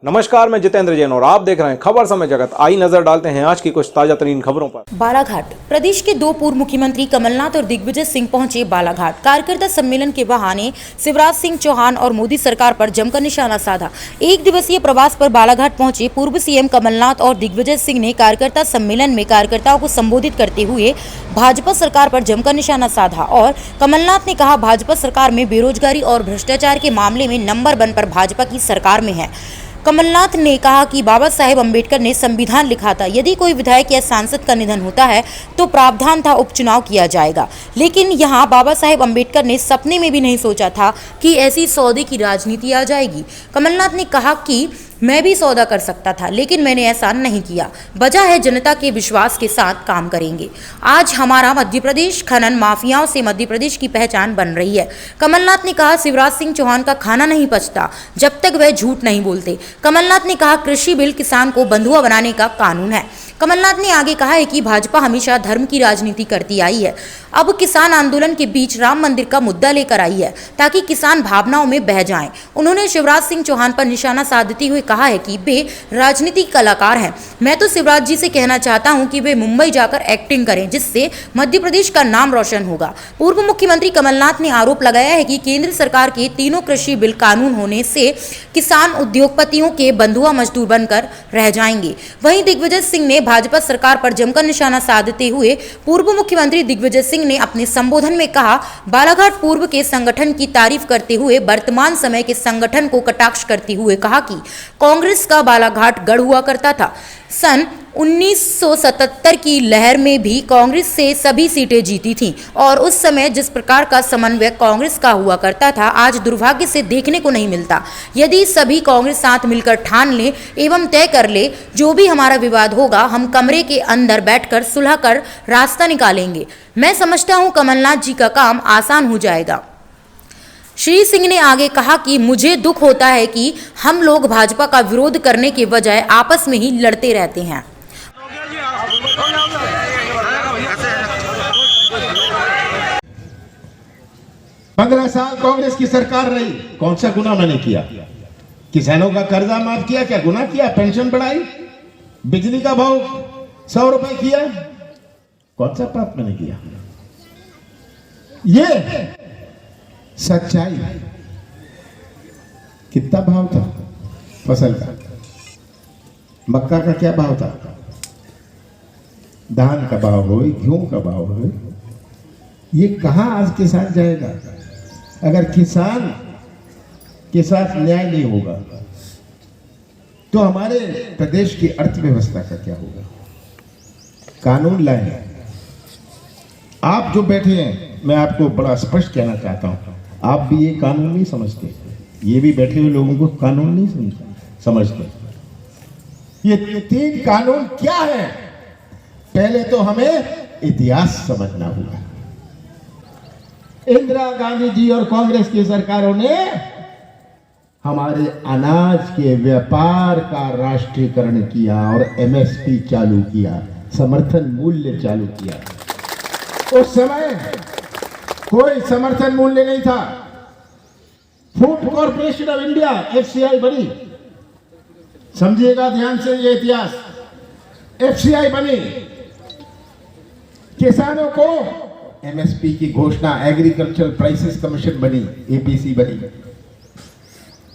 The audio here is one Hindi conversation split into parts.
नमस्कार, मैं जितेंद्र जैन और आप देख रहे हैं खबर समय जगत। आई नजर डालते हैं आज की कुछ ताजा तरीन खबरों पर। बालाघाट। प्रदेश के दो पूर्व मुख्यमंत्री कमलनाथ और दिग्विजय सिंह पहुंचे बालाघाट। कार्यकर्ता सम्मेलन के बहाने शिवराज सिंह चौहान और मोदी सरकार पर जमकर निशाना साधा। एक दिवसीय प्रवास पर बालाघाट पहुंचे पूर्व सीएम कमलनाथ और दिग्विजय सिंह ने कार्यकर्ता सम्मेलन में कार्यकर्ताओं को संबोधित करते हुए भाजपा सरकार पर जमकर निशाना साधा और कमलनाथ ने कहा, भाजपा सरकार में बेरोजगारी और भ्रष्टाचार के मामले में नंबर 1 पर भाजपा की सरकार में है। कमलनाथ ने कहा कि बाबा साहेब अंबेडकर ने संविधान लिखा था, यदि कोई विधायक या सांसद का निधन होता है तो प्रावधान था उपचुनाव किया जाएगा, लेकिन यहाँ बाबा साहेब अंबेडकर ने सपने में भी नहीं सोचा था कि ऐसी सौदे की राजनीति आ जाएगी। कमलनाथ ने कहा कि मैं भी सौदा कर सकता था, लेकिन मैंने ऐसा नहीं किया। वजह है जनता के विश्वास के साथ काम करेंगे। आज हमारा मध्य प्रदेश खनन माफियाओं से मध्य प्रदेश की पहचान बन रही है। कमलनाथ ने कहा, शिवराज सिंह चौहान का खाना नहीं पचता जब तक वह झूठ नहीं बोलते। कमलनाथ ने कहा, कृषि बिल किसान को बंधुआ बनाने का कानून है। कमलनाथ ने आगे कहा है कि भाजपा हमेशा धर्म की राजनीति करती आई है, अब किसान आंदोलन के बीच राम मंदिर का मुद्दा लेकर आई है ताकि किसान भावनाओं में बह जाएं। उन्होंने शिवराज सिंह चौहान पर निशाना साधते हुए कहा है कि वे राजनीतिक कलाकार हैं। मैं तो शिवराज जी से कहना चाहता हूं कि वे मुंबई जाकर एक्टिंग करें, जिससे मध्य प्रदेश का नाम रोशन होगा। पूर्व मुख्यमंत्री कमलनाथ ने आरोप लगाया है कि केंद्र सरकार के तीनों कृषि बिल कानून होने से किसान उद्योगपतियों के बंधुआ मजदूर बनकर रह जाएंगे। वहीं दिग्विजय सिंह ने भाजपा सरकार पर जमकर निशाना साधते हुए पूर्व मुख्यमंत्री दिग्विजय सिंह ने अपने संबोधन में कहा, बालाघाट पूर्व के संगठन की तारीफ करते हुए वर्तमान समय के संगठन को कटाक्ष करते हुए कहा कि कांग्रेस का बालाघाट गढ़ हुआ करता था। सन 1977 की लहर में भी कांग्रेस से सभी सीटें जीती थीं और उस समय जिस प्रकार का समन्वय कांग्रेस का हुआ करता था, आज दुर्भाग्य से देखने को नहीं मिलता। यदि सभी कांग्रेस साथ मिलकर ठान ले एवं तय कर ले, जो भी हमारा विवाद होगा हम कमरे के अंदर बैठकर सुलह कर रास्ता निकालेंगे। मैं समझता हूं कमलनाथ जी का काम आसान हो जाएगा। श्री सिंह ने आगे कहा कि मुझे दुख होता है कि हम लोग भाजपा का विरोध करने के बजाय आपस में ही लड़ते रहते हैं। 15 साल कांग्रेस की सरकार रही, कौन सा गुना मैंने किया? किसानों का कर्जा माफ किया, क्या गुना किया? पेंशन बढ़ाई, बिजली का भाव 100 रुपए किया, कौन सा पाप मैंने किया? ये सच्चाई। कितना भाव था फसल का? मक्का का क्या भाव था? धान का भाव हो, गेहूं का भाव हो, ये कहां आज किसान जाएगा? अगर किसान के साथ न्याय नहीं होगा तो हमारे प्रदेश की अर्थव्यवस्था का क्या होगा? कानून लाए। आप जो बैठे हैं, मैं आपको बड़ा स्पष्ट कहना चाहता हूं, आप भी ये कानून नहीं समझते, ये भी बैठे हुए लोगों को कानून नहीं समझते। ये 3 कानून क्या है? पहले तो हमें इतिहास समझना होगा। इंदिरा गांधी जी और कांग्रेस की सरकारों ने हमारे अनाज के व्यापार का राष्ट्रीयकरण किया और एमएसपी चालू किया, समर्थन मूल्य चालू किया। उस समय कोई समर्थन मूल्य नहीं था। Food corporation of India FCI बनी, समझिएगा ध्यान से ये इतिहास। एफसीआई बनी, किसानों को एमएसपी की घोषणा, एग्रीकल्चरल प्राइसेस कमीशन बनी, एपीसी बनी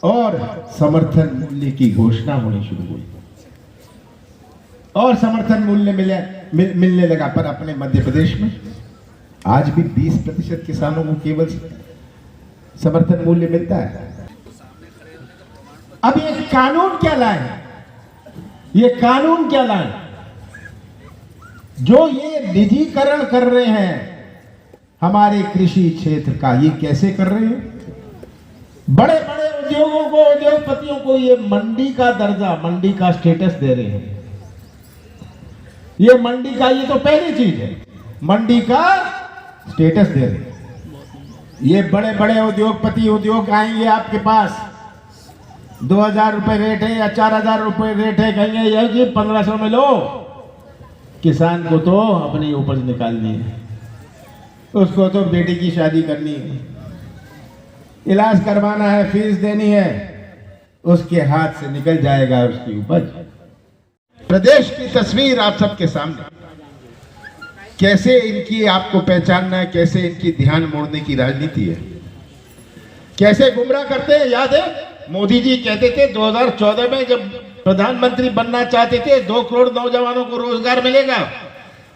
और समर्थन मूल्य की घोषणा होनी शुरू हुई और समर्थन मूल्य मिलने लगा। पर अपने मध्य प्रदेश में आज भी 20% किसानों को केवल समर्थन मूल्य मिलता है। अब ये कानून क्या लाए? ये कानून क्या लाए? जो ये निजीकरण कर रहे हैं हमारे कृषि क्षेत्र का, ये कैसे कर रहे हैं? बड़े बड़े उद्योगों को, उद्योगपतियों को ये मंडी का दर्जा, मंडी का स्टेटस दे रहे हैं। ये मंडी का, ये तो पहली चीज है, मंडी का स्टेटस दे रहे हैं। ये बड़े बड़े उद्योगपति, उद्योग आएंगे आपके पास, 2000 रुपए रेट है या 4000 रुपए रेट है, कहेंगे यह जी 1500 में लो। किसान को तो अपनी उपज निकालनी है, उसको तो बेटी की शादी करनी है, इलाज करवाना है, फीस देनी है, उसके हाथ से निकल जाएगा उसकी उपज। प्रदेश की तस्वीर आप सबके सामने, कैसे इनकी आपको पहचानना है, कैसे इनकी ध्यान मोड़ने की राजनीति है, कैसे गुमराह करते हैं। याद है मोदी जी कहते थे 2014 में जब प्रधानमंत्री बनना चाहते थे 2 करोड़ नौजवानों को रोजगार मिलेगा,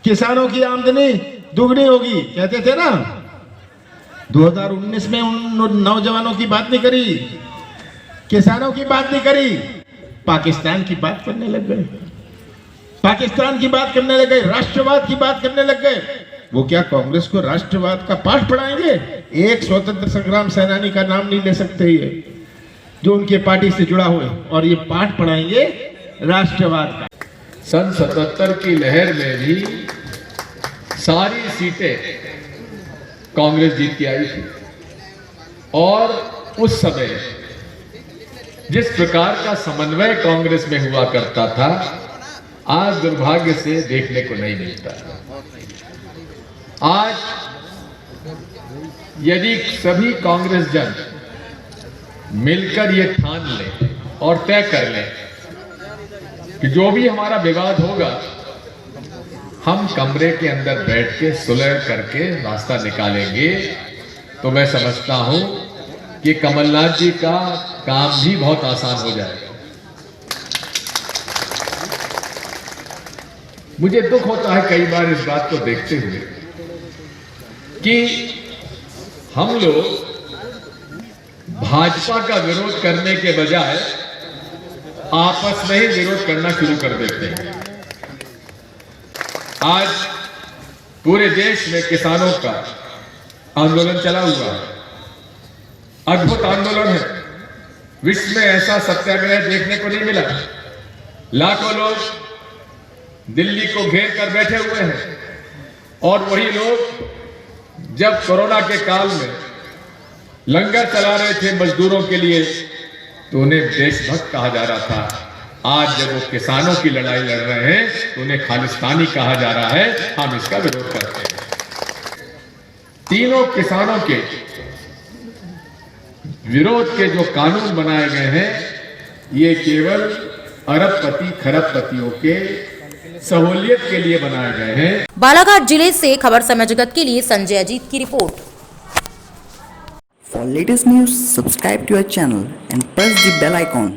किसानों की आमदनी दुगनी होगी, कहते थे ना। 2019 में उन नौजवानों की बात नहीं करी, किसानों की बात नहीं करी, पाकिस्तान की बात करने लग गए, पाकिस्तान की बात करने लग गए, राष्ट्रवाद की बात करने लग गए। वो क्या कांग्रेस को राष्ट्रवाद का पाठ पढ़ाएंगे? एक स्वतंत्र संग्राम सेनानी का नाम नहीं ले सकते ये जो उनके पार्टी से जुड़ा हुआ है, और ये पाठ पढ़ाएंगे राष्ट्रवाद का। सन 77 की लहर में भी सारी सीटें कांग्रेस जीत के आई थी, और उस समय जिस प्रकार का समन्वय कांग्रेस में हुआ करता था आज दुर्भाग्य से देखने को नहीं मिलता। आज यदि सभी कांग्रेस जन मिलकर ये ठान लें और तय कर लें कि जो भी हमारा विवाद होगा हम कमरे के अंदर बैठ के सुलह करके रास्ता निकालेंगे, तो मैं समझता हूं कि कमलनाथ जी का काम भी बहुत आसान हो जाएगा। मुझे दुख होता है कई बार इस बात को देखते हुए कि हम लोग भाजपा का विरोध करने के बजाय आपस में ही विरोध करना शुरू कर देते हैं। आज पूरे देश में किसानों का आंदोलन चला हुआ है, अद्भुत आंदोलन है। विश्व में ऐसा सत्याग्रह देखने को नहीं मिला। लाखों लोग दिल्ली को घेर कर बैठे हुए हैं, और वही लोग जब कोरोना के काल में लंगर चला रहे थे मजदूरों के लिए तो उन्हें देशभक्त कहा जा रहा था। आज जब वो किसानों की लड़ाई लड़ रहे हैं तो उन्हें खालिस्तानी कहा जा रहा है। हम इसका विरोध करते हैं। तीनों किसानों के विरोध के जो कानून बनाए गए हैं ये केवल अरबपति खरबपतियों के सहूलियत के लिए बनाए गए हैं। बालाघाट जिले से खबर समय जगत के लिए संजय अजीत की report. For latest news, subscribe to our channel and press the bell icon.